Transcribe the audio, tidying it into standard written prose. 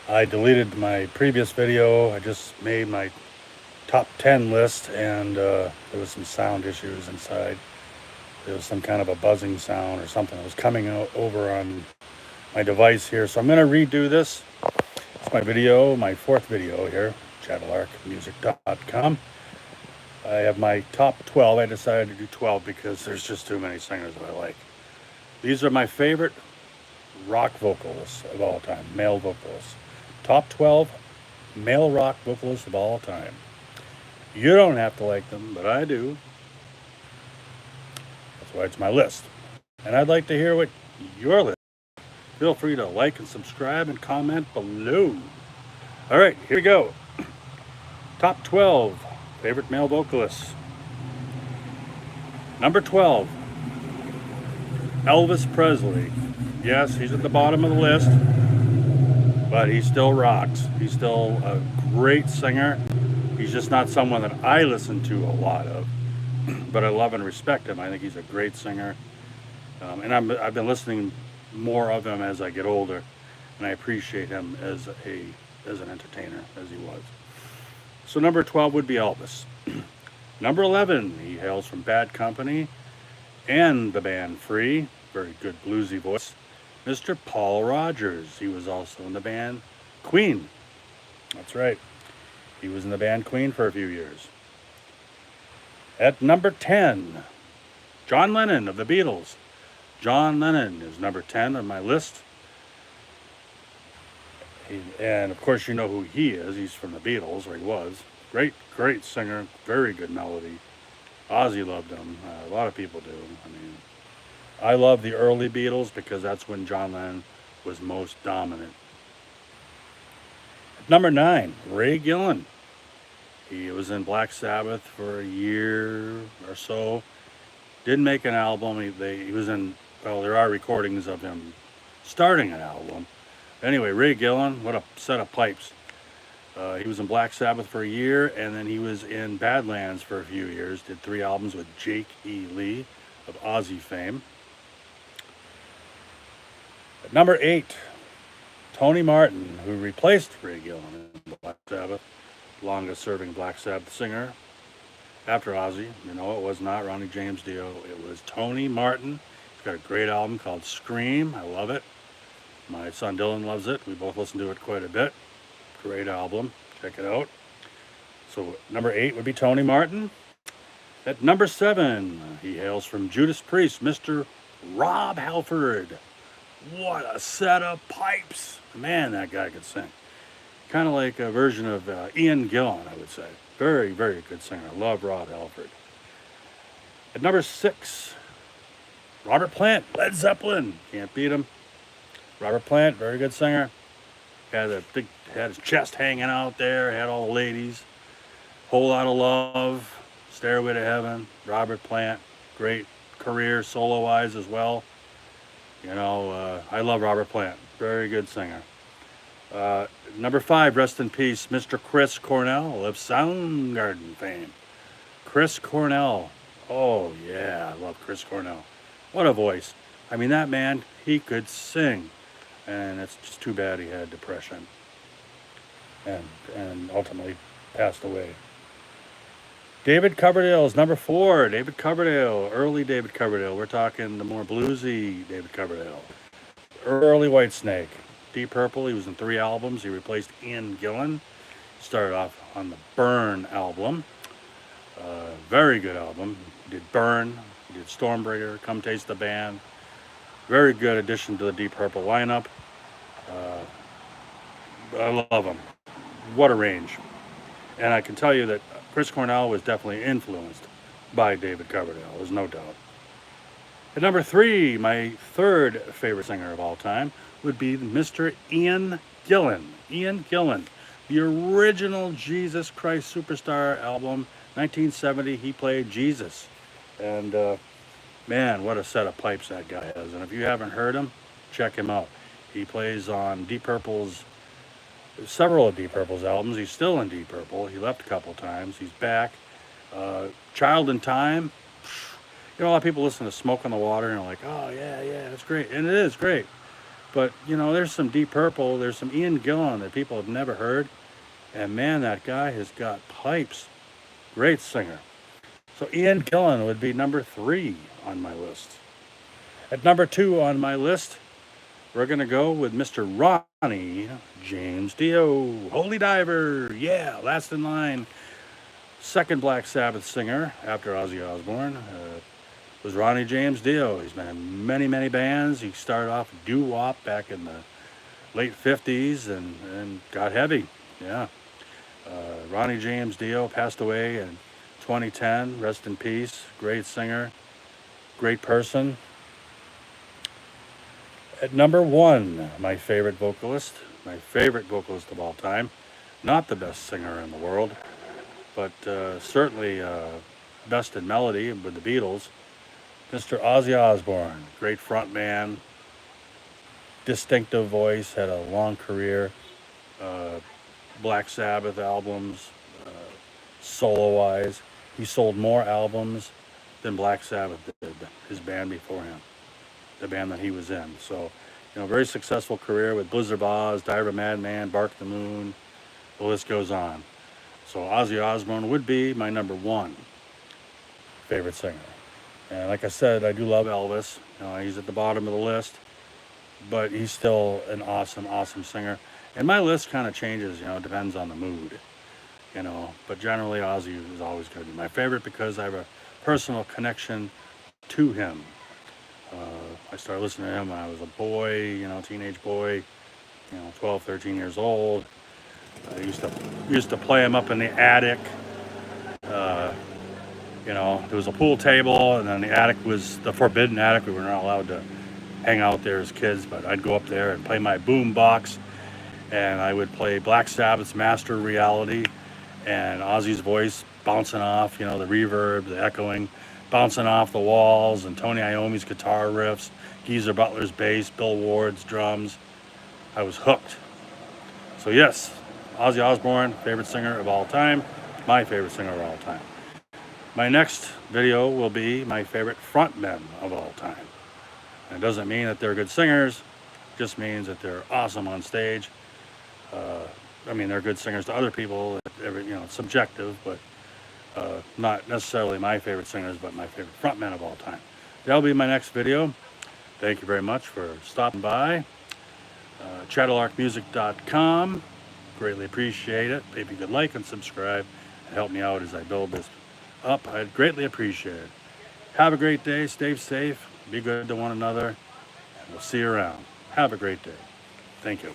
I deleted my previous video. I just made my top 10 list, and there was some sound issues inside. There was some kind of a buzzing sound or something that was coming over on my device here. So I'm going to redo this. It's my video, my fourth video here, ChatterLarkMusic.com. I have my top 12. I decided to do 12 because there's just too many singers that I like. These are my favorite rock vocalists of all time, male vocalists. Top 12 male rock vocalists of all time. You don't have to like them, but I do. That's why it's my list. And I'd like to hear what your list is. Feel free to like and subscribe and comment below. All right, here we go. Top 12 favorite male vocalists. Number 12, Elvis Presley. Yes, he's at the bottom of the list, but he still rocks. He's still a great singer. He's just not someone that I listen to a lot of, but I love and respect him. I think he's a great singer, and I've been listening more of him as I get older, and I appreciate him as an entertainer as he was. So number 12 would be Elvis. Number 11, he hails from Bad Company and the band Free. Very good bluesy voice. Mr. Paul Rogers. He was also in the band Queen. That's right. He was in the band Queen for a few years. At number 10, John Lennon of the Beatles. John Lennon is number 10 on my list. And of course you know who he is. He's from the Beatles, or he was. Great singer, very good melody. Ozzy loved him. A lot of people do. I mean, I love the early Beatles because that's when John Lennon was most dominant. At number 9, Ray Gillan. He was in Black Sabbath for a year or so. Didn't make an album. He was in, well, there are recordings of him starting an album. Anyway, Ray Gillan, what a set of pipes. He was in Black Sabbath for a year, and then he was in Badlands for a few years. Did 3 albums with Jake E. Lee of Ozzy fame. At number 8, Tony Martin, who replaced Ray Gillan in Black Sabbath, longest-serving Black Sabbath singer. After Ozzy, you know, it was not Ronnie James Dio. It was Tony Martin. He's got a great album called Scream. I love it. My son Dylan loves it. We both listen to it quite a bit. Great album. Check it out. So number 8 would be Tony Martin. At number 7, he hails from Judas Priest, Mr. Rob Halford. What a set of pipes. Man, that guy could sing. Kind of like a version of Ian Gillan, I would say. Very, very good singer. I love Rob Halford. At number 6, Robert Plant, Led Zeppelin. Can't beat him. Robert Plant, very good singer. Had his chest hanging out there, had all the ladies. Whole Lot of Love, Stairway to Heaven, Robert Plant, great career solo-wise as well. You know, I love Robert Plant, very good singer. Number 5, rest in peace, Mr. Chris Cornell of Soundgarden fame. Chris Cornell, oh yeah, I love Chris Cornell. What a voice. I mean, that man, he could sing. And it's just too bad he had depression and ultimately passed away. David Coverdale is number 4. David Coverdale, early David Coverdale. We're talking the more bluesy David Coverdale. Early Whitesnake. Deep Purple, he was in 3 albums. He replaced Ian Gillan. Started off on the Burn album. Very good album. He did Burn, he did Stormbreaker, Come Taste the Band. Very good addition to the Deep Purple lineup. I love him. What a range. And I can tell you that Chris Cornell was definitely influenced by David Coverdale, there's no doubt. At number 3, my third favorite singer of all time would be Mr. Ian Gillan. Ian Gillan, the original Jesus Christ Superstar album, 1970, he played Jesus. And man, what a set of pipes that guy has. And if you haven't heard him, check him out. He plays on several of Deep Purple's albums. He's still in Deep Purple. He left a couple times. He's back. Child in Time. You know, a lot of people listen to Smoke on the Water and are like, oh, yeah, that's great. And it is great. But, you know, there's some Deep Purple, there's some Ian Gillan that people have never heard. And man, that guy has got pipes. Great singer. So Ian Gillan would be number 3 on my list. At number 2 on my list, we're going to go with Mr. Ronnie James Dio. Holy Diver. Yeah, last in line. Second Black Sabbath singer after Ozzy Osbourne was Ronnie James Dio. He's been in many, many bands. He started off doo-wop back in the late 50s and got heavy. Yeah. Ronnie James Dio passed away in 2010. Rest in peace. Great singer. Great person. At number 1, my favorite vocalist of all time. Not the best singer in the world, but certainly best in melody with the Beatles. Mr. Ozzy Osbourne, great frontman, distinctive voice, had a long career, Black Sabbath albums, solo-wise. He sold more albums than Black Sabbath did, his band before him, the band that he was in. So, you know, very successful career with Blizzard of Oz, Diary of a Madman, Bark the Moon, the list goes on. So Ozzy Osbourne would be my number 1 favorite singer. And like I said, I do love Elvis. You know, he's at the bottom of the list, but he's still an awesome, awesome singer. And my list kind of changes, you know, it depends on the mood, you know. But generally, Ozzy is always going to be my favorite because I have a personal connection to him. I started listening to him when I was a boy, you know, teenage boy, you know, 12, 13 years old. I used to play him up in the attic. You know, there was a pool table, and then the attic was the forbidden attic. We were not allowed to hang out there as kids, but I'd go up there and play my boom box, and I would play Black Sabbath's Master Reality, and Ozzy's voice bouncing off, you know, the reverb, the echoing, bouncing off the walls, and Tony Iommi's guitar riffs, Geezer Butler's bass, Bill Ward's drums. I was hooked. So yes, Ozzy Osbourne, favorite singer of all time, my favorite singer of all time. My next video will be my favorite frontmen of all time. And it doesn't mean that they're good singers, it just means that they're awesome on stage. I mean, they're good singers to other people, you know, it's subjective, but not necessarily my favorite singers, but my favorite frontmen of all time. That'll be my next video. Thank you very much for stopping by. ChatterLarkMusic.com. Greatly appreciate it. If you could like and subscribe and help me out as I build this up, I'd greatly appreciate it. Have a great day. Stay safe. Be good to one another. And we'll see you around. Have a great day. Thank you.